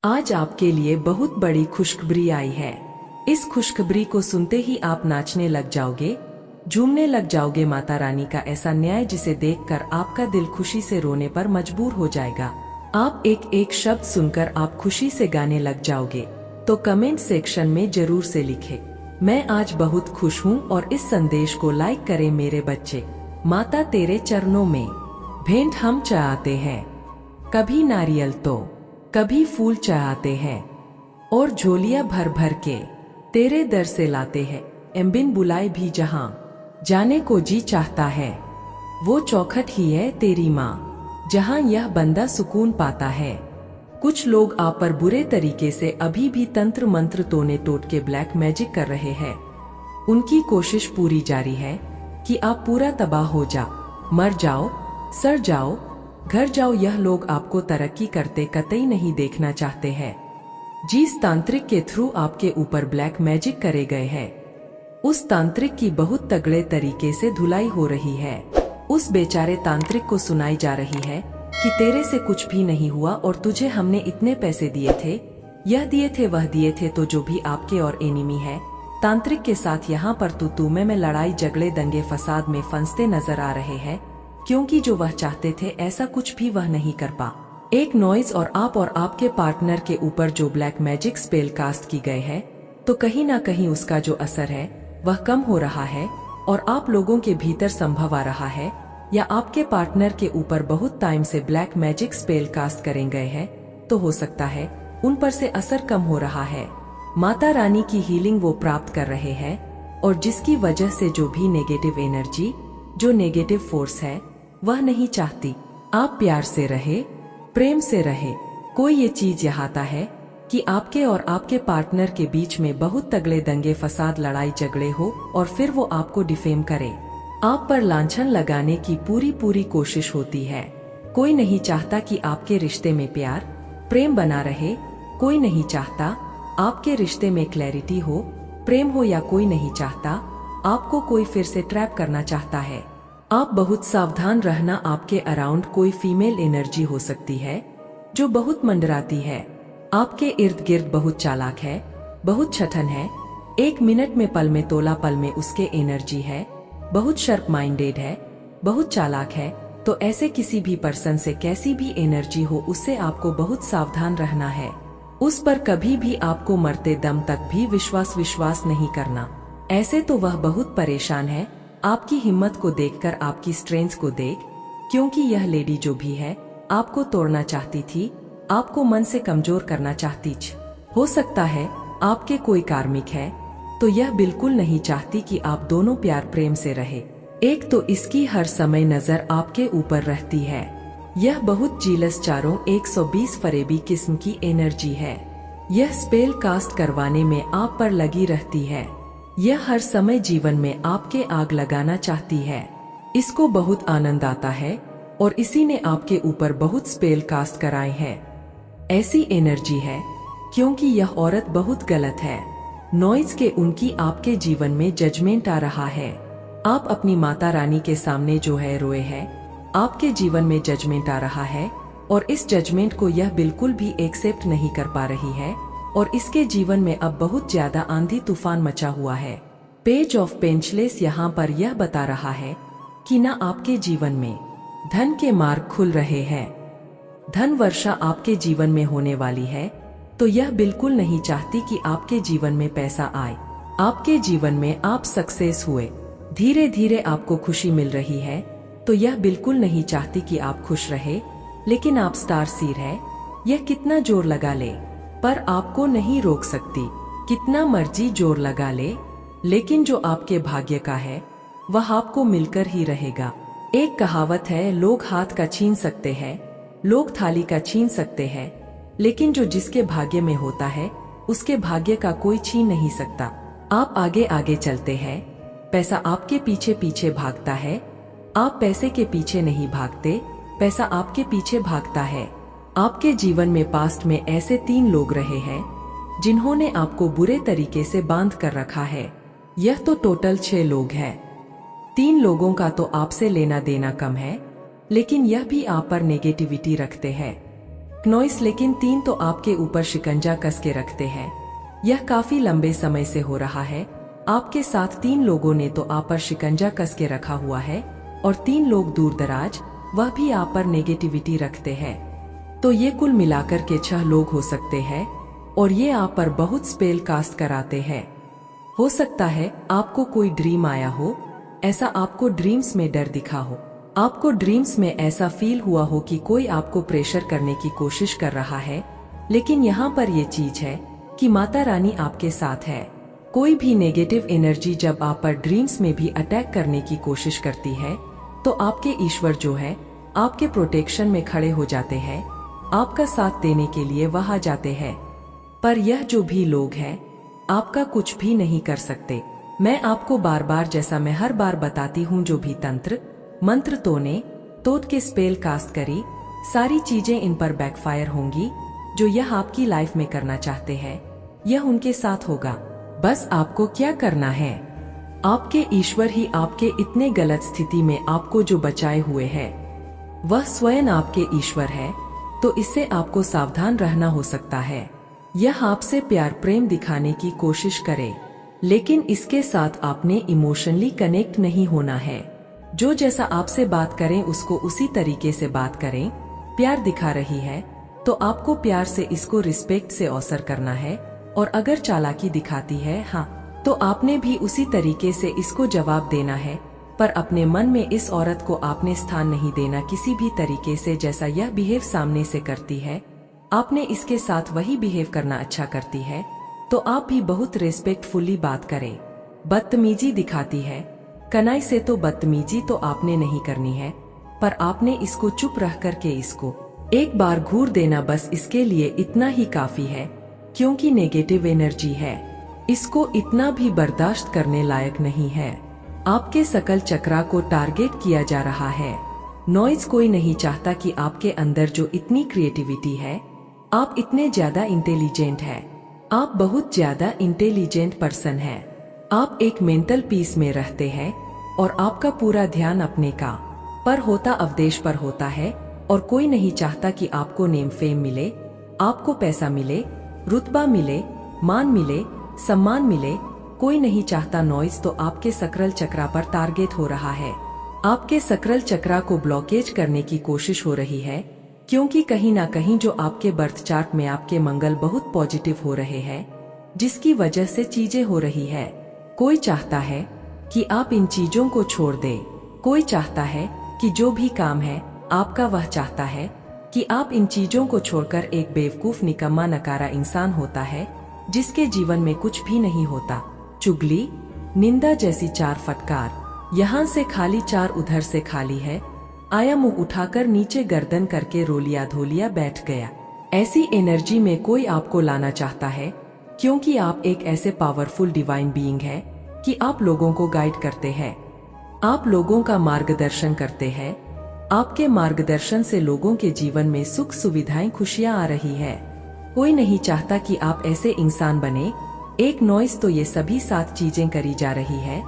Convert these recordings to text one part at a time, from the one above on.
आज आपके लिए बहुत बड़ी खुशखबरी आई है। इस खुशखबरी को सुनते ही आप नाचने लग जाओगे, झूमने लग जाओगे। माता रानी का ऐसा न्याय जिसे देखकर आपका दिल खुशी से रोने पर मजबूर हो जाएगा। आप एक एक शब्द सुनकर आप खुशी से गाने लग जाओगे। तो कमेंट सेक्शन में जरूर से लिखे, मैं आज बहुत खुश हूँ, और इस संदेश को लाइक करें मेरे बच्चे। माता तेरे चरणों में भेंट हम चढ़ाते हैं, कभी नारियल तो कभी फूल चढ़ाते हैं, और झोलियां भर भर के तेरे दर से लाते हैं। बिन बुलाए भी जहां जाने को जी चाहता है, वो चौखट ही है तेरी माँ, जहां यह बंदा सुकून पाता है। कुछ लोग आप पर बुरे तरीके से अभी भी तंत्र मंत्र तोने टोट के ब्लैक मैजिक कर रहे हैं। उनकी कोशिश पूरी जारी है कि आप पूरा तबाह हो जाओ, मर जाओ, सड़ जाओ, घर जाओ। यह लोग आपको तरक्की करते कतई नहीं देखना चाहते हैं। जिस तांत्रिक के थ्रू आपके ऊपर ब्लैक मैजिक करे गए हैं, उस तांत्रिक की बहुत तगड़े तरीके से धुलाई हो रही है। उस बेचारे तांत्रिक को सुनाई जा रही है कि तेरे से कुछ भी नहीं हुआ, और तुझे हमने इतने पैसे दिए थे, यह दिए थे, वह दिए थे। तो जो भी आपके और एनिमी है तांत्रिक के साथ यहाँ पर तू मैं लड़ाई झगड़े दंगे फसाद में फंसते नजर आ रहे हैं, क्योंकि जो वह चाहते थे ऐसा कुछ भी वह नहीं कर पा। एक नॉइज और आपके पार्टनर के ऊपर जो ब्लैक मैजिक स्पेल कास्ट की गए है, तो कहीं ना कहीं उसका जो असर है वह कम हो रहा है, और आप लोगों के भीतर संभव आ रहा है, या आपके पार्टनर के ऊपर बहुत टाइम से ब्लैक मैजिक स्पेल कास्ट करें गए हैं, तो हो सकता है उन पर से असर कम हो रहा है। माता रानी की हीलिंग वो प्राप्त कर रहे हैं, और जिसकी वजह से जो भी नेगेटिव एनर्जी, जो नेगेटिव फोर्स है, वह नहीं चाहती आप प्यार से रहे, प्रेम से रहे। कोई ये चीज चाहता है कि आपके और आपके पार्टनर के बीच में बहुत तगड़े दंगे फसाद लड़ाई झगड़े हो, और फिर वो आपको डिफेम करे, आप पर लांछन लगाने की पूरी कोशिश होती है। कोई नहीं चाहता कि आपके रिश्ते में प्यार प्रेम बना रहे, कोई नहीं चाहता आपके रिश्ते में क्लैरिटी हो, प्रेम हो, या कोई नहीं चाहता आपको कोई फिर से ट्रैप करना चाहता है। आप बहुत सावधान रहना, आपके अराउंड कोई फीमेल एनर्जी हो सकती है जो बहुत मंडराती है, आपके इर्द गिर्द बहुत चालाक है, बहुत छठन है, 1 मिनट में पल में तोला पल में उसके एनर्जी है, बहुत शार्प माइंडेड है, बहुत चालाक है। तो ऐसे किसी भी पर्सन से कैसी भी एनर्जी हो, उससे आपको बहुत सावधान रहना है। उस पर कभी भी आपको मरते दम तक भी विश्वास नहीं करना। ऐसे तो वह बहुत परेशान है आपकी हिम्मत को देखकर, आपकी स्ट्रेंथ को देख, क्योंकि यह लेडी जो भी है आपको तोड़ना चाहती थी, आपको मन से कमजोर करना चाहती थी। हो सकता है आपके कोई कार्मिक है, तो यह बिल्कुल नहीं चाहती कि आप दोनों प्यार प्रेम से रहे। एक तो इसकी हर समय नजर आपके ऊपर रहती है, यह बहुत जीलस चारों 120 फरेबी किस्म की एनर्जी है। यह स्पेल कास्ट करवाने में आप पर लगी रहती है, यह हर समय जीवन में आपके आग लगाना चाहती है। इसको बहुत आनंद आता है, और इसी ने आपके ऊपर बहुत स्पेल कास्ट कराए हैं। ऐसी एनर्जी है क्योंकि यह औरत बहुत गलत है। नॉइज के उनकी आपके जीवन में जजमेंट आ रहा है। आप अपनी माता रानी के सामने जो है रोए है, आपके जीवन में जजमेंट आ रहा है, और इस जजमेंट को यह बिल्कुल भी एक्सेप्ट नहीं कर पा रही है, और इसके जीवन में अब बहुत ज्यादा आंधी तूफान मचा हुआ है। पेज ऑफ पेंचलेस यहाँ पर यह बता रहा है कि ना आपके जीवन में धन के मार्ग खुल रहे हैं, धन वर्षा आपके जीवन में होने वाली है। तो यह बिल्कुल नहीं चाहती कि आपके जीवन में पैसा आए, आपके जीवन में आप सक्सेस हुए, धीरे धीरे आपको खुशी मिल रही है। तो यह बिल्कुल नहीं चाहती कि आप खुश रहे, लेकिन आप स्टार सीर है, यह कितना जोर लगा ले पर आपको नहीं रोक सकती, कितना मर्जी जोर लगा ले, लेकिन जो आपके भाग्य का है वह आपको मिलकर ही रहेगा। एक कहावत है, लोग हाथ का छीन सकते हैं, लोग थाली का छीन सकते हैं, लेकिन जो जिसके भाग्य में होता है उसके भाग्य का कोई छीन नहीं सकता। आप आगे आगे चलते हैं, पैसा आपके पीछे पीछे भागता है, आप पैसे के पीछे नहीं भागते, पैसा आपके पीछे भागता है। आपके जीवन में पास्ट में ऐसे 3 लोग रहे हैं जिन्होंने आपको बुरे तरीके से बांध कर रखा है। यह तो टोटल 6 लोग हैं। 3 लोगों का तो आपसे लेना देना कम है, लेकिन यह भी आप पर नेगेटिविटी रखते हैं। नॉइस लेकिन 3 तो आपके ऊपर शिकंजा कस के रखते हैं। यह काफी लंबे समय से हो रहा है। आपके साथ 3 लोगों ने तो आप पर शिकंजा कस के रखा हुआ है और 3 लोग दूर दराज, वह भी आप पर नेगेटिविटी रखते हैं। तो ये कुल मिलाकर के 6 लोग हो सकते हैं और ये आप पर बहुत स्पेल कास्ट कराते हैं। हो सकता है आपको कोई ड्रीम आया हो, ऐसा आपको ड्रीम्स में डर दिखा हो, आपको ड्रीम्स में ऐसा फील हुआ हो कि कोई आपको प्रेशर करने की कोशिश कर रहा है। लेकिन यहाँ पर ये चीज है कि माता रानी आपके साथ है। कोई भी नेगेटिव एनर्जी जब आप पर ड्रीम्स में भी अटैक करने की कोशिश करती है तो आपके ईश्वर जो है आपके प्रोटेक्शन में खड़े हो जाते हैं, आपका साथ देने के लिए वहां जाते हैं। पर यह जो भी लोग हैं आपका कुछ भी नहीं कर सकते। मैं आपको बार बार, जैसा मैं हर बार बताती हूँ, जो भी तंत्र मंत्र तोड़ के स्पेल कास्ट करी, सारी चीजें इन पर बैकफायर होंगी। जो यह आपकी लाइफ में करना चाहते हैं यह उनके साथ होगा। बस आपको क्या करना है, आपके ईश्वर ही आपके इतने गलत स्थिति में आपको जो बचाए हुए है वह स्वयं आपके ईश्वर है। तो इससे आपको सावधान रहना हो सकता है। यह आपसे प्यार प्रेम दिखाने की कोशिश करे, लेकिन इसके साथ आपने इमोशनली कनेक्ट नहीं होना है। जो जैसा आपसे बात करें उसको उसी तरीके से बात करें। प्यार दिखा रही है तो आपको प्यार से इसको रिस्पेक्ट से अवसर करना है, और अगर चालाकी दिखाती है तो आपने भी उसी तरीके से इसको जवाब देना है। पर अपने मन में इस औरत को आपने स्थान नहीं देना किसी भी तरीके से। जैसा यह बिहेव सामने से करती है आपने इसके साथ वही बिहेव करना अच्छा करती है, तो आप भी बहुत रेस्पेक्टफुली बात करें। बदतमीजी दिखाती है, कनाई से तो बदतमीजी तो आपने नहीं करनी है, पर आपने इसको चुप रह करके इसको एक बार घूर देना, बस इसके लिए इतना ही काफी है। क्योंकि नेगेटिव एनर्जी है, इसको इतना भी बर्दाश्त करने लायक नहीं है। आपके सकल चक्रा को टारगेट किया जा रहा है। नॉइज कोई नहीं चाहता कि आपके अंदर जो इतनी क्रिएटिविटी है, आप इतने ज्यादा इंटेलिजेंट है, आप बहुत ज्यादा इंटेलिजेंट पर्सन है। आप एक मेंटल पीस में रहते हैं और आपका पूरा ध्यान अपने का पर होता अवदेश पर होता है। और कोई नहीं चाहता कि आपको नेम फेम मिले, आपको पैसा मिले, रुतबा मिले, मान मिले, सम्मान मिले। कोई नहीं चाहता। नॉइज तो आपके सकरल चक्रा पर टारगेट हो रहा है। आपके सकरल चक्रा को ब्लॉकेज करने की कोशिश हो रही है, क्योंकि कहीं ना कहीं जो आपके बर्थ चार्ट में आपके मंगल बहुत पॉजिटिव हो रहे हैं, जिसकी वजह से चीजें हो रही है। कोई चाहता है कि आप इन चीजों को छोड़ दे। कोई चाहता है कि जो भी काम है आपका, वह चाहता है कि आप इन चीजों को छोड़कर एक बेवकूफ निकम्मा नकारा इंसान होता है, जिसके जीवन में कुछ भी नहीं होता। चुगली, निंदा जैसी 4 फटकार, यहाँ से खाली 4 उधर से खाली है। आया मुंह उठाकर नीचे गर्दन करके रोलिया धोलिया बैठ गया। ऐसी एनर्जी में कोई आपको लाना चाहता है, क्योंकि आप एक ऐसे पावरफुल डिवाइन बीइंग है कि आप लोगों को गाइड करते हैं, आप लोगों का मार्गदर्शन करते हैं। आपके मार्गदर्शन से लोगों के जीवन में सुख सुविधाएं खुशियां आ रही है। कोई नहीं चाहता कि आप ऐसे इंसान बने। एक नॉइज तो ये सभी 7 चीजें करी जा रही है,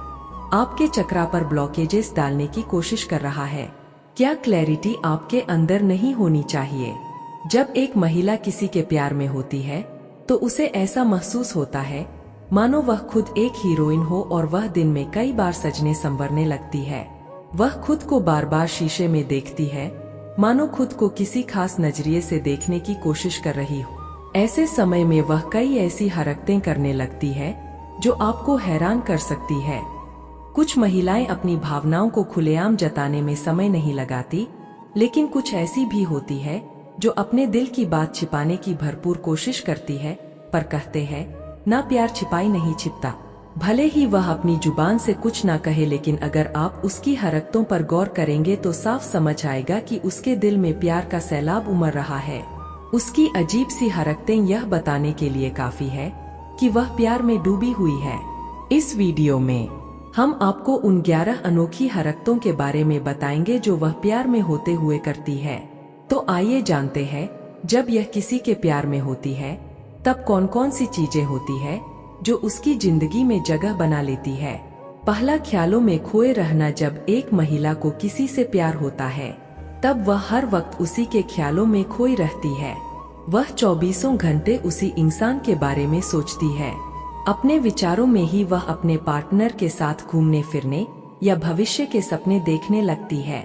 आपके चक्रा पर ब्लॉकेजेस डालने की कोशिश कर रहा है। क्या क्लैरिटी आपके अंदर नहीं होनी चाहिए? जब एक महिला किसी के प्यार में होती है तो उसे ऐसा महसूस होता है मानो वह खुद एक हीरोइन हो, और वह दिन में कई बार सजने संवरने लगती है। वह खुद को बार बार शीशे में देखती है, मानो खुद को किसी खास नजरिए से देखने की कोशिश कर रही हो। ऐसे समय में वह कई ऐसी हरकतें करने लगती है जो आपको हैरान कर सकती है। कुछ महिलाएं अपनी भावनाओं को खुलेआम जताने में समय नहीं लगाती, लेकिन कुछ ऐसी भी होती है जो अपने दिल की बात छिपाने की भरपूर कोशिश करती है। पर कहते हैं ना, प्यार छिपाई नहीं छिपता। भले ही वह अपनी जुबान से कुछ ना कहे, लेकिन अगर आप उसकी हरकतों पर गौर करेंगे तो साफ समझ आएगा कि उसके दिल में प्यार का सैलाब उमड़ रहा है। उसकी अजीब सी हरकतें यह बताने के लिए काफी है कि वह प्यार में डूबी हुई है। इस वीडियो में हम आपको उन 11 अनोखी हरकतों के बारे में बताएंगे जो वह प्यार में होते हुए करती है। तो आइए जानते हैं, जब यह किसी के प्यार में होती है तब कौन कौन सी चीजें होती है जो उसकी जिंदगी में जगह बना लेती है। पहला, ख्यालों में खोए रहना। जब एक महिला को किसी से प्यार होता है तब वह हर वक्त उसी के ख्यालों में खोई रहती है। वह 24 घंटे उसी इंसान के बारे में सोचती है। अपने विचारों में ही वह अपने पार्टनर के साथ घूमने फिरने या भविष्य के सपने देखने लगती है।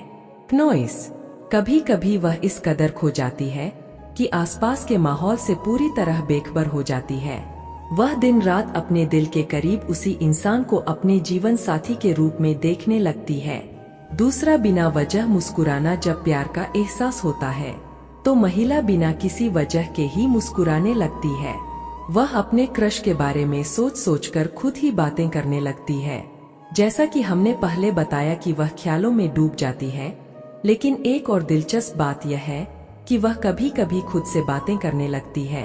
नॉइस, कभी कभी वह इस कदर खो जाती है कि आसपास के माहौल से पूरी तरह बेखबर हो जाती है। वह दिन रात अपने दिल के करीब उसी इंसान को अपने जीवन साथी के रूप में देखने लगती है। दूसरा, बिना वजह मुस्कुराना। जब प्यार का एहसास होता है तो महिला बिना किसी वजह के ही मुस्कुराने लगती है। वह अपने क्रश के बारे में सोच सोचकर खुद ही बातें करने लगती है। जैसा कि हमने पहले बताया कि वह ख्यालों में डूब जाती है, लेकिन एक और दिलचस्प बात यह है कि वह कभी कभी खुद से बातें करने लगती है।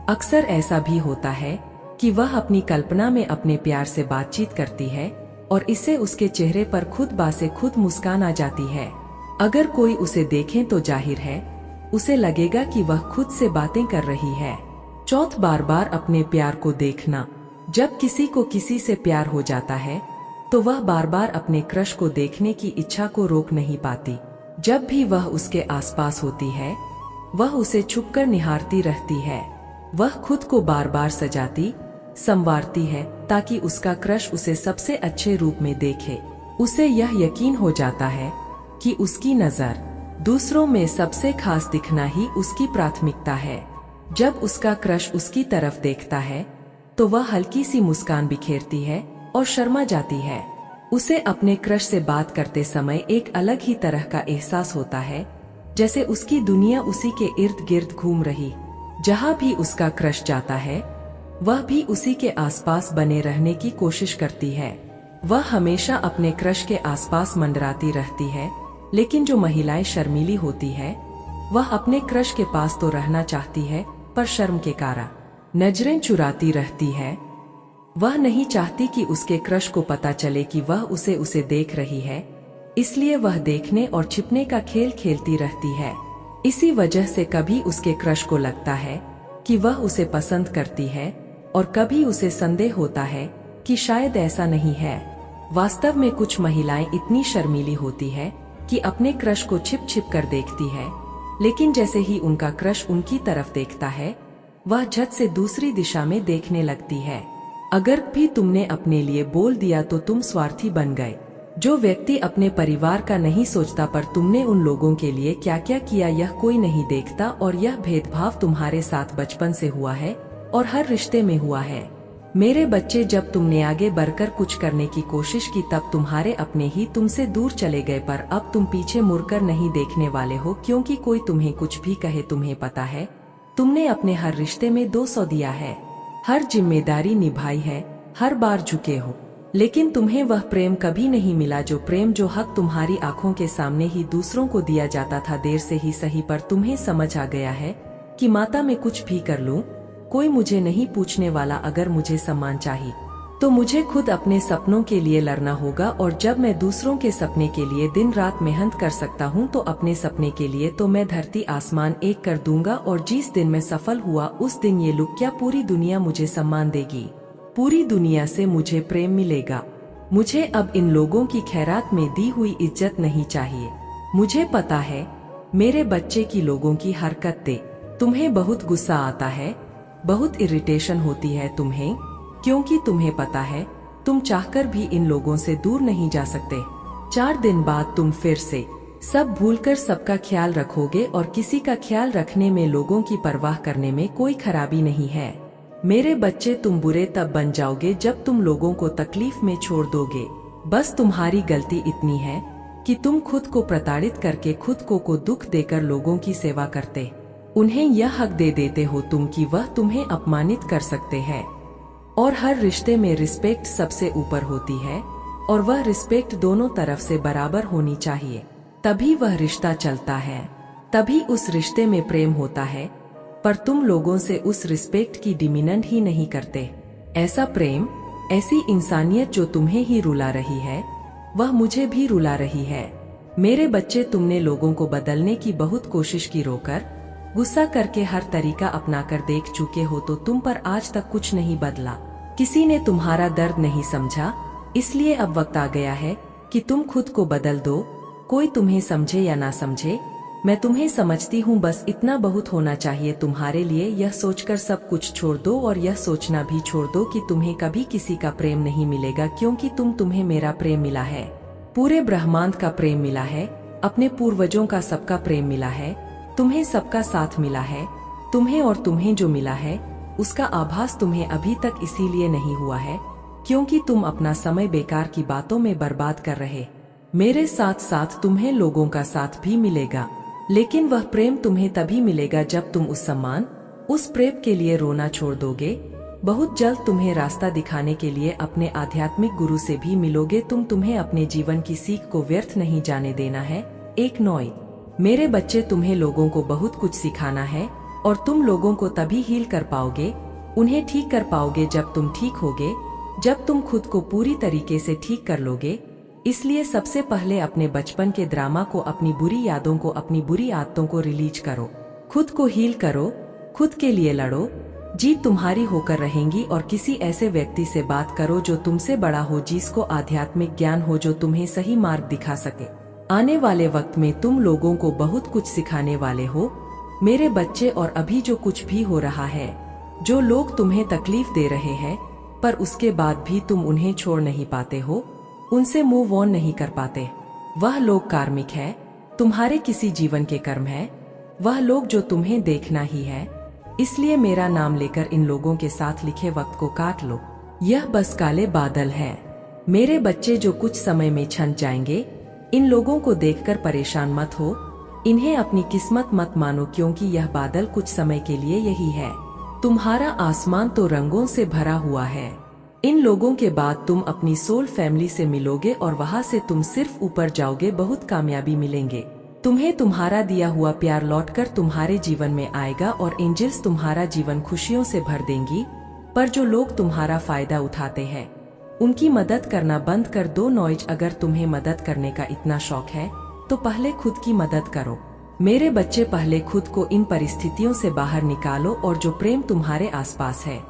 अक्सर ऐसा भी होता है कि वह अपनी कल्पना में अपने प्यार से बातचीत करती है और इससे उसके चेहरे पर खुद ब से खुद मुस्कान आ जाती है। अगर कोई उसे देखे तो जाहिर है उसे लगेगा कि वह खुद से बातें कर रही है। चौथ, बार बार अपने प्यार को देखना। जब किसी को किसी से प्यार हो जाता है तो वह बार बार अपने क्रश को देखने की इच्छा को रोक नहीं पाती। जब भी वह उसके आसपास होती है वह उसे छुपकर निहारती रहती है। वह खुद को बार बार सजाती संवारती है ताकि उसका क्रश उसे सबसे अच्छे रूप में देखे। उसे यह यकीन हो जाता है कि उसकी नजर दूसरों में सबसे खास दिखना ही उसकी प्राथमिकता है। जब उसका क्रश उसकी तरफ देखता है तो वह हल्की सी मुस्कान बिखेरती है और शर्मा जाती है। उसे अपने क्रश से बात करते समय एक अलग ही तरह का एहसास होता है, जैसे उसकी दुनिया उसी के इर्द गिर्द घूम रही। जहाँ भी उसका क्रश जाता है वह भी उसी के आसपास बने रहने की कोशिश करती है। वह हमेशा अपने क्रश के आसपास मंडराती रहती है, लेकिन जो महिलाएं शर्मीली होती है वह अपने क्रश के पास तो रहना चाहती है पर शर्म के कारण नजरें चुराती रहती है। वह नहीं चाहती कि उसके क्रश को पता चले कि वह उसे देख रही है, इसलिए वह देखने और छिपने का खेल खेलती रहती है। इसी वजह से कभी उसके क्रश को लगता है कि वह उसे पसंद करती है और कभी उसे संदेह होता है कि शायद ऐसा नहीं है। वास्तव में कुछ महिलाएं इतनी शर्मीली होती है कि अपने क्रश को छिप छिप कर देखती है, लेकिन जैसे ही उनका क्रश उनकी तरफ देखता है वह झट से दूसरी दिशा में देखने लगती है। अगर भी तुमने अपने लिए बोल दिया तो तुम स्वार्थी बन गए। जो व्यक्ति अपने परिवार का नहीं सोचता पर तुमने उन लोगों के लिए क्या क्या किया यह कोई नहीं देखता, और यह भेदभाव तुम्हारे साथ बचपन से हुआ है और हर रिश्ते में हुआ है। मेरे बच्चे, जब तुमने आगे बढ़कर कुछ करने की कोशिश की तब तुम्हारे अपने ही तुमसे दूर चले गए, पर अब तुम पीछे मुड़कर नहीं देखने वाले हो, क्योंकि कोई तुम्हें कुछ भी कहे तुम्हें पता है तुमने अपने हर रिश्ते में 200 दिया है, हर जिम्मेदारी निभाई है, हर बार झुके हो, लेकिन तुम्हें वह प्रेम कभी नहीं मिला जो प्रेम जो हक तुम्हारी आंखों के सामने ही दूसरों को दिया जाता था। देर से ही सही पर तुम्हें समझ आ गया है कि माता मैं कुछ भी कर लूं कोई मुझे नहीं पूछने वाला। अगर मुझे सम्मान चाहिए तो मुझे खुद अपने सपनों के लिए लड़ना होगा, और जब मैं दूसरों के सपने के लिए दिन रात मेहनत कर सकता हूं तो अपने सपने के लिए तो मैं धरती आसमान एक कर दूंगा। और जिस दिन मैं सफल हुआ उस दिन ये लोग क्या पूरी दुनिया मुझे सम्मान देगी, पूरी दुनिया से मुझे प्रेम मिलेगा। मुझे अब इन लोगों की खैरात में दी हुई इज्जत नहीं चाहिए। मुझे पता है मेरे बच्चे की लोगों की हरकतें तुम्हें बहुत गुस्सा आता है, बहुत इरिटेशन होती है तुम्हें, क्योंकि तुम्हें पता है तुम चाहकर भी इन लोगों से दूर नहीं जा सकते। 4 दिन बाद तुम फिर से सब भूलकर सबका ख्याल रखोगे, और किसी का ख्याल रखने में लोगों की परवाह करने में कोई खराबी नहीं है। मेरे बच्चे, तुम बुरे तब बन जाओगे जब तुम लोगों को तकलीफ में छोड़ दोगे। बस तुम्हारी गलती इतनी है कि तुम खुद को प्रताड़ित करके खुद को दुख देकर लोगों की सेवा करते उन्हें यह हक दे देते हो तुम कि वह तुम्हें अपमानित कर सकते हैं। और हर रिश्ते में रिस्पेक्ट सबसे ऊपर होती है, और वह रिस्पेक्ट दोनों तरफ से बराबर होनी चाहिए, तभी वह रिश्ता चलता है, तभी उस रिश्ते में प्रेम होता है। पर तुम लोगों से उस रिस्पेक्ट की डिमांड ही नहीं करते। ऐसा प्रेम, ऐसी इंसानियत जो तुम्हें ही रुला रही है वह मुझे भी रुला रही है। मेरे बच्चे, तुमने लोगों को बदलने की बहुत कोशिश की, रोकर गुस्सा करके हर तरीका अपनाकर देख चुके हो, तो तुम पर आज तक कुछ नहीं बदला। किसी ने तुम्हारा दर्द नहीं समझा, इसलिए अब वक्त आ गया है कि तुम खुद को बदल दो। कोई तुम्हें समझे या ना समझे, मैं तुम्हें समझती हूँ, बस इतना बहुत होना चाहिए तुम्हारे लिए। यह सोचकर सब कुछ छोड़ दो और यह सोचना भी छोड़ दो कि तुम्हें कभी किसी का प्रेम नहीं मिलेगा, क्योंकि तुम्हें मेरा प्रेम मिला है, पूरे ब्रह्मांड का प्रेम मिला है, अपने पूर्वजों का सबका प्रेम मिला है, तुम्हें सबका साथ मिला है। तुम्हें और तुम्हें जो मिला है उसका आभास तुम्हें अभी तक इसीलिए नहीं हुआ है क्योंकि तुम अपना समय बेकार की बातों में बर्बाद कर रहे। मेरे साथ साथ तुम्हें लोगों का साथ भी मिलेगा, लेकिन वह प्रेम तुम्हें तभी मिलेगा जब तुम उस सम्मान, उस प्रेम के लिए रोना छोड़ दोगे। बहुत जल्द तुम्हें रास्ता दिखाने के लिए अपने आध्यात्मिक गुरु से भी मिलोगे। तुम्हें अपने जीवन की सीख को व्यर्थ नहीं जाने देना है। एक नॉय मेरे बच्चे, तुम्हें लोगों को बहुत कुछ सिखाना है और तुम लोगों को तभी हील कर पाओगे, उन्हें ठीक कर पाओगे जब तुम ठीक होगे, जब तुम खुद को पूरी तरीके से ठीक कर लोगे। इसलिए सबसे पहले अपने बचपन के ड्रामा को, अपनी बुरी यादों को, अपनी बुरी आदतों को रिलीज करो, खुद को हील करो, खुद के लिए लड़ो। जीत तुम्हारी होकर रहेंगी और किसी ऐसे व्यक्ति से बात करो जो तुमसे बड़ा हो, जिसको आध्यात्मिक ज्ञान हो, जो तुम्हें सही मार्ग दिखा सके। आने वाले वक्त में तुम लोगों को बहुत कुछ सिखाने वाले हो मेरे बच्चे। और अभी जो कुछ भी हो रहा है, जो लोग तुम्हें तकलीफ दे रहे हैं, पर उसके बाद भी तुम उन्हें छोड़ नहीं पाते हो, उनसे मूव ऑन नहीं कर पाते, वह लोग कार्मिक है, तुम्हारे किसी जीवन के कर्म है, वह लोग जो तुम्हें देखना ही है। इसलिए मेरा नाम लेकर इन लोगों के साथ लिखे वक्त को काट लो। यह बस काले बादल है मेरे बच्चे, जो कुछ समय में छन जाएंगे। इन लोगों को देखकर परेशान मत हो, इन्हें अपनी किस्मत मत मानो, क्योंकि यह बादल कुछ समय के लिए यही है। तुम्हारा आसमान तो रंगों से भरा हुआ है। इन लोगों के बाद तुम अपनी सोल फैमिली से मिलोगे और वहां से तुम सिर्फ ऊपर जाओगे, बहुत कामयाबी मिलेंगे। तुम्हें तुम्हारा दिया हुआ प्यार लौटकर तुम्हारे जीवन में आएगा और एंजल्स तुम्हारा जीवन खुशियों से भर देंगी। पर जो लोग तुम्हारा फायदा उठाते हैं, उनकी मदद करना बंद कर दो। नॉइज, अगर तुम्हें मदद करने का इतना शौक है तो पहले खुद की मदद करो मेरे बच्चे। पहले खुद को इन परिस्थितियों से बाहर निकालो और जो प्रेम तुम्हारे आसपास है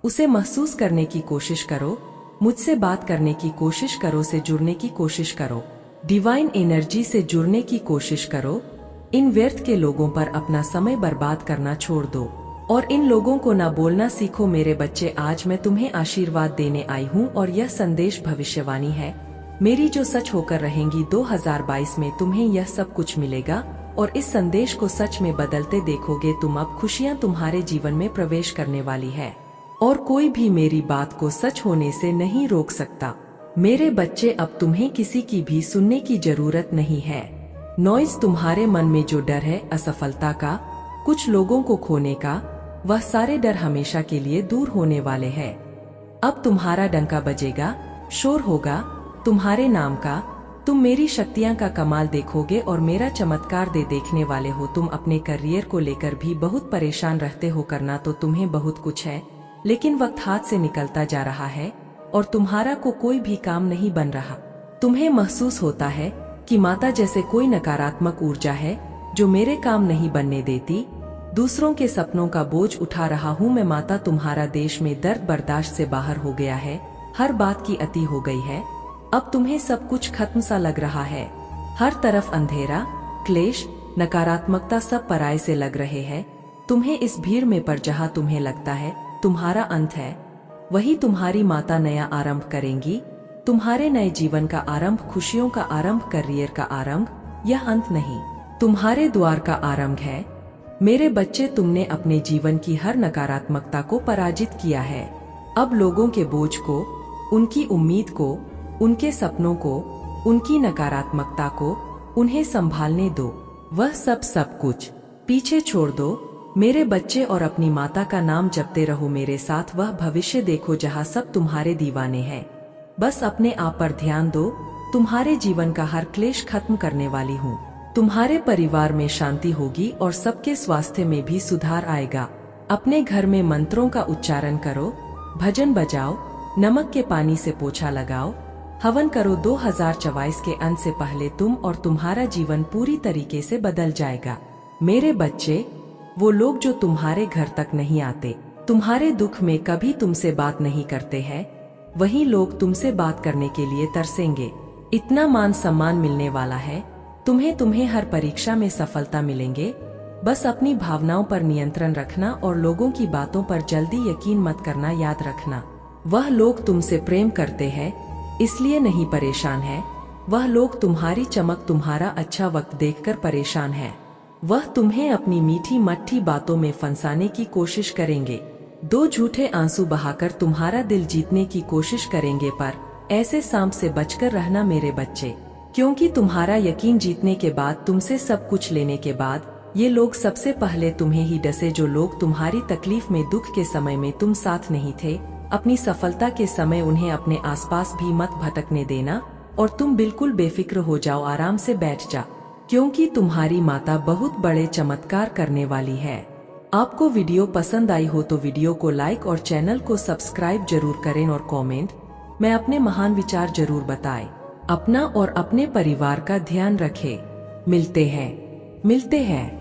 उसे महसूस करने की कोशिश करो। मुझसे बात करने की कोशिश करो, से जुड़ने की कोशिश करो, डिवाइन एनर्जी से जुड़ने की कोशिश करो। इन व्यर्थ के लोगों पर अपना समय बर्बाद करना छोड़ दो और इन लोगों को ना बोलना सीखो मेरे बच्चे। आज मैं तुम्हें आशीर्वाद देने आई हूँ और यह संदेश भविष्यवाणी है मेरी, जो सच होकर रहेंगी। 2022 में तुम्हें यह सब कुछ मिलेगा और इस संदेश को सच में बदलते देखोगे तुम। अब खुशियाँ तुम्हारे जीवन में प्रवेश करने वाली है और कोई भी मेरी बात को सच होने से नहीं रोक सकता मेरे बच्चे। अब तुम्हें किसी की भी सुनने की जरूरत नहीं है। नॉइज, तुम्हारे मन में जो डर है असफलता का, कुछ लोगों को खोने का, वह सारे डर हमेशा के लिए दूर होने वाले हैं। अब तुम्हारा डंका बजेगा, शोर होगा तुम्हारे नाम का। तुम मेरी शक्तियां का कमाल देखोगे और मेरा चमत्कार देखने वाले हो। तुम अपने करियर को लेकर भी बहुत परेशान रहते हो। करना तो तुम्हें बहुत कुछ है, लेकिन वक्त हाथ से निकलता जा रहा है और तुम्हारा को कोई भी काम नहीं बन रहा। तुम्हें महसूस होता है कि माता जैसे कोई नकारात्मक ऊर्जा है जो मेरे काम नहीं बनने देती। दूसरों के सपनों का बोझ उठा रहा हूँ मैं माता। तुम्हारा देश में दर्द बर्दाश्त से बाहर हो गया है, हर बात की अति हो गई है। अब तुम्हें सब कुछ खत्म सा लग रहा है। हर तरफ अंधेरा, क्लेश, नकारात्मकता सब पराये से लग रहे हैं तुम्हें इस भीड़ में। पर जहाँ तुम्हें लगता है तुम्हारा अंत है, वही तुम्हारी माता नया आरंभ करेंगी। तुम्हारे नए जीवन का आरंभ, खुशियों का आरंभ, करियर का आरंभ। यह अंत नहीं, तुम्हारे द्वार का आरंभ है मेरे बच्चे। तुमने अपने जीवन की हर नकारात्मकता को पराजित किया है। अब लोगों के बोझ को, उनकी उम्मीद को, उनके सपनों को, उनकी नकारात्मकता को उन्हें संभालने दो। वह सब कुछ पीछे छोड़ दो मेरे बच्चे और अपनी माता का नाम जपते रहो मेरे साथ। वह भविष्य देखो जहाँ सब तुम्हारे दीवाने हैं। बस अपने आप पर ध्यान दो। तुम्हारे जीवन का हर क्लेश खत्म करने वाली हूँ। तुम्हारे परिवार में शांति होगी और सबके स्वास्थ्य में भी सुधार आएगा। अपने घर में मंत्रों का उच्चारण करो, भजन बजाओ, नमक के पानी से पोछा लगाओ, हवन करो। 2024 के अंत से पहले तुम और तुम्हारा जीवन पूरी तरीके से बदल जाएगा मेरे बच्चे। वो लोग जो तुम्हारे घर तक नहीं आते, तुम्हारे दुख में कभी तुमसे बात नहीं करते हैं, वही लोग तुमसे बात करने के लिए तरसेंगे। इतना मान सम्मान मिलने वाला है, तुम्हें हर परीक्षा में सफलता मिलेंगे। बस अपनी भावनाओं पर नियंत्रण रखना और लोगों की बातों पर जल्दी यकीन मत करना। याद रखना, वह लोग तुमसे प्रेम करते हैं इसलिए नहीं परेशान है। वह लोग तुम्हारी चमक, तुम्हारा अच्छा वक्त देखकर परेशान है। वह तुम्हें अपनी मीठी मट्ठी बातों में फंसाने की कोशिश करेंगे। दो झूठे आंसू बहाकर तुम्हारा दिल जीतने की कोशिश करेंगे, पर ऐसे सांप से बचकर रहना मेरे बच्चे, क्योंकि तुम्हारा यकीन जीतने के बाद, तुमसे सब कुछ लेने के बाद, ये लोग सबसे पहले तुम्हें ही डसे। जो लोग तुम्हारी तकलीफ में, दुख के समय में तुम साथ नहीं थे, अपनी सफलता के समय उन्हें अपने आसपास भी मत भटकने देना और तुम बिल्कुल बेफिक्र हो जाओ, आराम से बैठ जा, क्योंकि तुम्हारी माता बहुत बड़े चमत्कार करने वाली है। आपको वीडियो पसंद आई हो तो वीडियो को लाइक और चैनल को सब्सक्राइब जरूर करें और कमेंट में अपने महान विचार जरूर बताएं। अपना और अपने परिवार का ध्यान रखें। मिलते हैं।